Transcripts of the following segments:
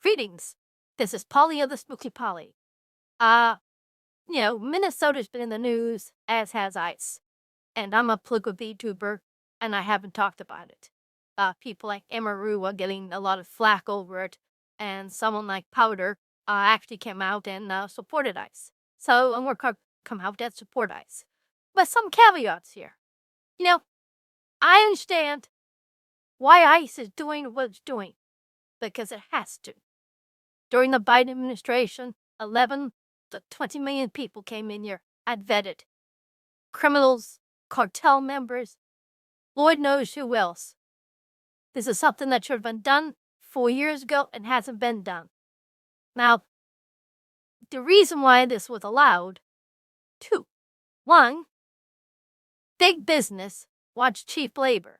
Greetings. This is Polly of the Spooky Polly. Minnesota's been in the news, as has ICE. And I'm a political VTuber, and I haven't talked about it. People like Emaru are getting a lot of flack over it, and someone like Powder actually came out and supported ICE. So I'm going to come out and support ICE. But some caveats here. I understand why ICE is doing what it's doing, because it has to. During the Biden administration, 11 to 20 million people came in here vetted. Criminals, cartel members, Lord knows who else. This is something that should have been done 4 years ago and hasn't been done. Now, the reason why this was allowed, two. One, big business wants cheap labor.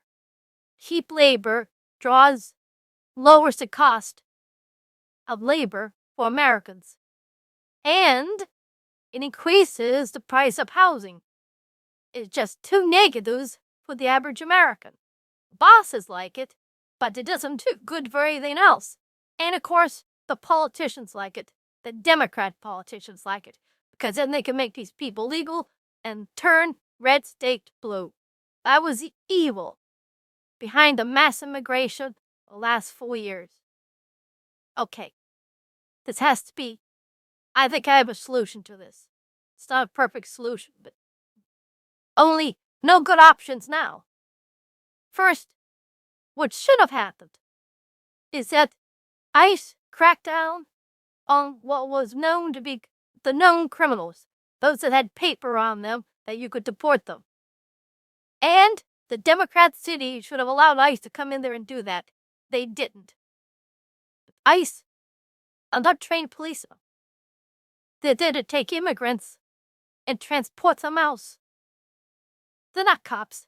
Cheap labor lowers the cost of labor for Americans. And it increases the price of housing. It's just two negatives for the average American. Bosses like it, but it doesn't do good for anything else. And of course, the politicians like it. The Democrat politicians like it. Because then they can make these people legal and turn red state blue. That was the evil behind the mass immigration the last 4 years. Okay, this has to be. I think I have a solution to this. It's not a perfect solution, but only no good options now. First, what should have happened is that ICE cracked down on what was known to be the known criminals, those that had paper on them that you could deport them. And the Democrat city should have allowed ICE to come in there and do that. They didn't. ICE are not trained policemen. They're there to take immigrants and transport them else. They're not cops.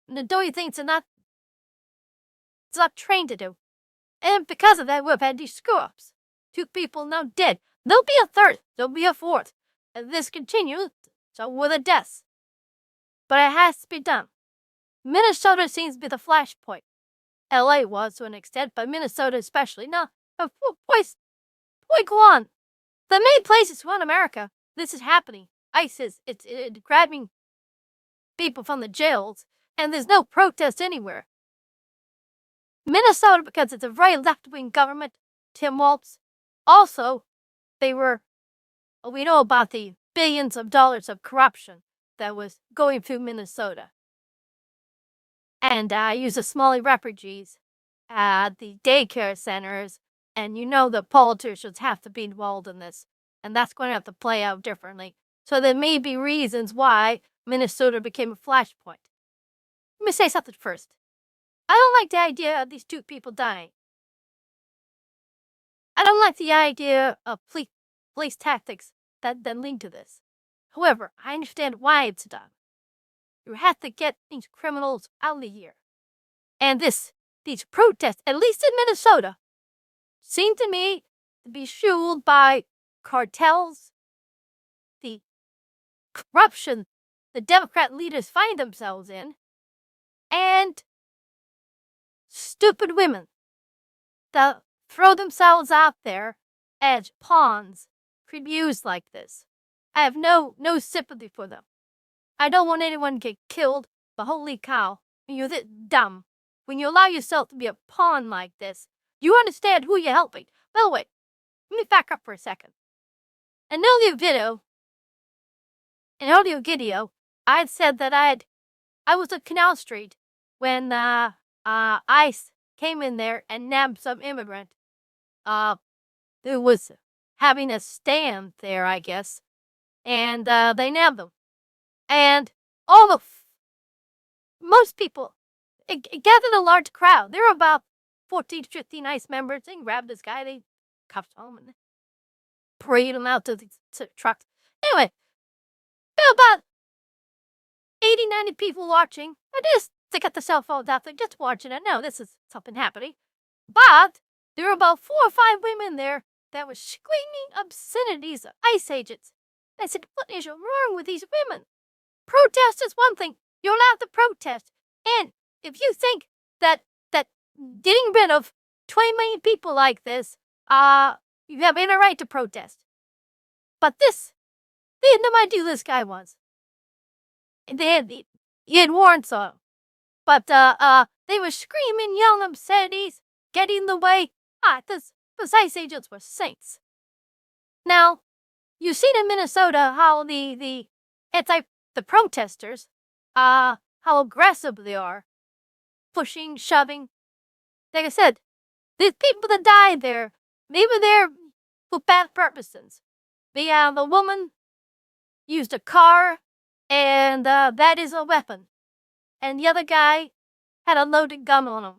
And they do things it's not trained to do. And because of that, we've had these screw-ups. 2 people now dead. There'll be a third. There'll be a fourth. And this continues, so with the deaths. But it has to be done. Minnesota seems to be the flashpoint. LA was to an extent, but Minnesota especially. Now, boy, go on. The main places around America, this is happening. ICE it's grabbing people from the jails, and there's no protest anywhere. Minnesota, because it's a very left-wing government, Tim Walz. Also, we know about the billions of dollars of corruption that was going through Minnesota. And I use the Somali refugees at the daycare centers. And the politicians have to be involved in this. And that's going to have to play out differently. So there may be reasons why Minnesota became a flashpoint. Let me say something first. I don't like the idea of these 2 people dying. I don't like the idea of police tactics that then lead to this. However, I understand why it's done. You have to get these criminals out of here. And these protests, at least in Minnesota, seem to me to be fueled by cartels, the corruption the Democrat leaders find themselves in, and stupid women that throw themselves out there as pawns for abuse like this. I have no sympathy for them. I don't want anyone to get killed, but holy cow, you're this dumb. When you allow yourself to be a pawn like this, you understand who you're helping. By the way, let me back up for a second. In an earlier video, I had said that I was at Canal Street when ICE came in there and nabbed some immigrant who was having a stand there, I guess, and they nabbed them. And most people, it gathered a large crowd. There were about 14 to 15 ICE members. They grabbed this guy, they cuffed him, and paraded him out to the trucks. Anyway, there were about 80, 90 people watching. They got the cell phones out there just watching it. No, this is something happening. But there were about 4 or 5 women there that were screaming obscenities of ICE agents. I said, what is wrong with these women? Protest is one thing. You're allowed to protest. And if you think that getting rid of 20 million people like this, you have any right to protest. But they had no idea who this guy was. He had warrants on him. But they were screaming, yelling obscenities, getting in the way. Those ICE agents were saints. Now, you've seen in Minnesota how the protesters, how aggressive they are, pushing, shoving. Like I said, these people that died there, maybe they're for bad purposes. The woman used a car, and that is a weapon. And the other guy had a loaded gun on him.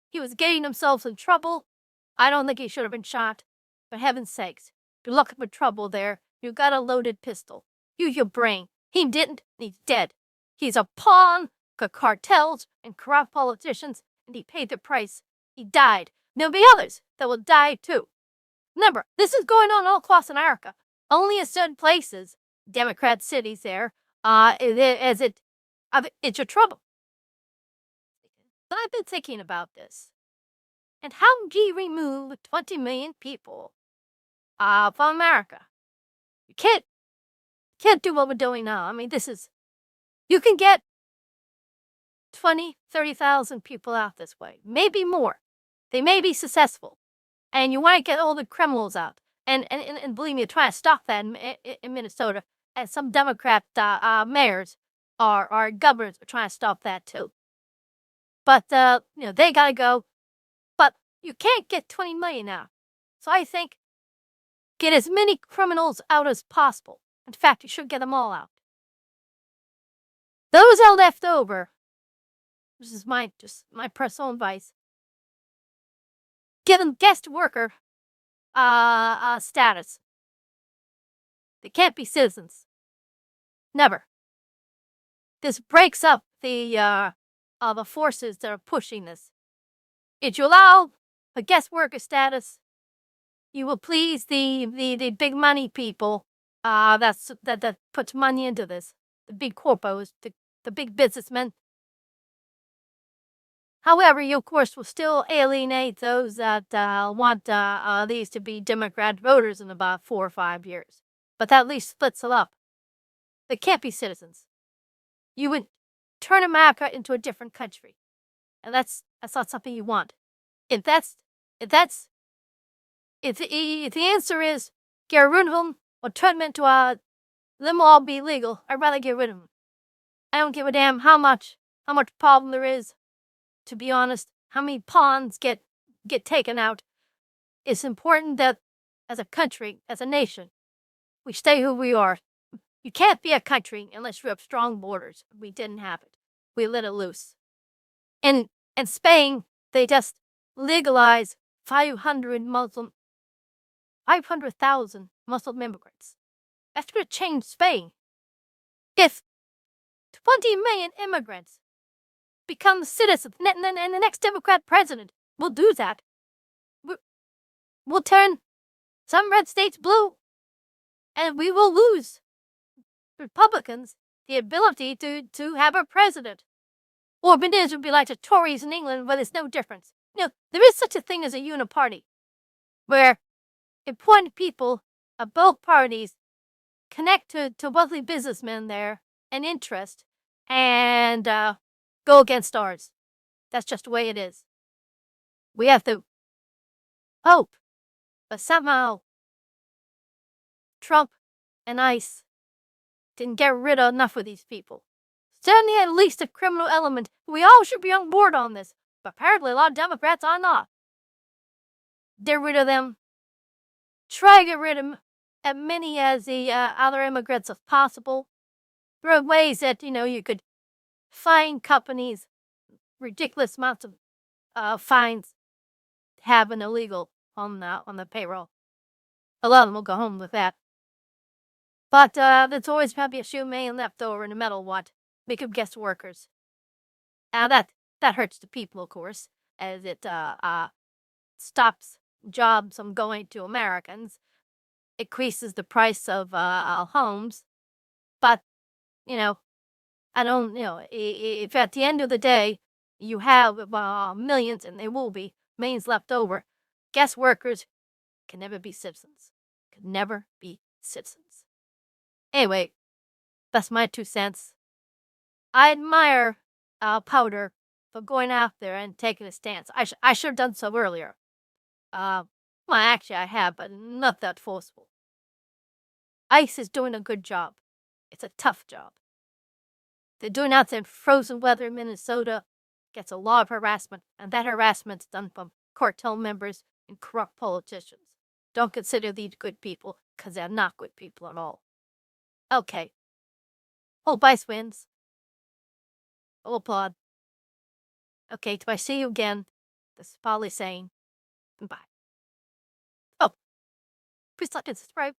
He was getting himself in trouble. I don't think he should have been shot. For heaven's sakes, if you're looking for trouble there, you got a loaded pistol. Use your brain. He didn't, and he's dead. He's a pawn for cartels and corrupt politicians, and he paid the price. He died. There'll be others that will die too. Remember, this is going on all across America. Only in certain places, Democrat cities there, it's your trouble. So I've been thinking about this. And how do you remove 20 million people from America? You can't do what we're doing now. I mean, you can get 20, 30,000 people out this way, maybe more. They may be successful. And you want to get all the criminals out. And believe me, trying to stop that in Minnesota. And some Democrat mayors or governors are trying to stop that too. But, they got to go. But you can't get 20 million out. So I think get as many criminals out as possible. In fact, you should get them all out. Those are left over. This is my personal advice. Give them guest worker status. They can't be citizens. Never. This breaks up the forces that are pushing this. If you allow a guest worker status, you will please the big money people that puts money into this. The big corpos, the big businessmen. However, you, of course, will still alienate those that want these to be Democrat voters in about 4 or 5 years. But that at least splits them up. They can't be citizens. You would turn America into a different country. And that's not something you want. If the answer is get rid of them or turn them into them all be legal, I'd rather get rid of them. I don't give a damn how much problem there is. To be honest, how many pawns get taken out. It's important that as a country, as a nation, we stay who we are. You can't be a country unless you have strong borders. We didn't have it. We let it loose. In Spain, they just legalized 500,000 Muslim immigrants. That's going to change Spain. If 20 million immigrants become citizens, and the next Democrat president will do that. We'll turn some red states blue, and we will lose Republicans the ability to have a president. Or it would be like the Tories in England, where there's no difference. There is such a thing as a uniparty, where important people of both parties connect to wealthy businessmen there and interest, and go against ours. That's just the way it is. We have to hope, but somehow Trump and ICE didn't get rid of enough of these people. Certainly at least a criminal element. We all should be on board on this, but apparently a lot of Democrats are not. Get rid of them. Try to get rid of as many as the other immigrants as possible. There are ways that, you could fine companies ridiculous amounts of fines to have an illegal on the payroll. A lot of them will go home with that. But there's always probably a few million left over in the middle what make them guest workers. Now that hurts the people, of course, as it stops jobs from going to Americans, increases the price of homes. But I don't, if at the end of the day you have millions, and they will be, remains left over. Guest workers can never be citizens. Can never be citizens. Anyway, that's my 2 cents. I admire Powder for going out there and taking a stance. I should have done so earlier. Well, actually, I have, but not that forceful. ICE is doing a good job. It's a tough job. They're doing out there in frozen weather in Minnesota. Gets a lot of harassment, and that harassment's done from cartel members and corrupt politicians. Don't consider these good people, because they're not good people at all. Okay. Hope ICE wins. I'll applaud. Okay, till I see you again, this is Polly saying bye. Oh, please like and subscribe.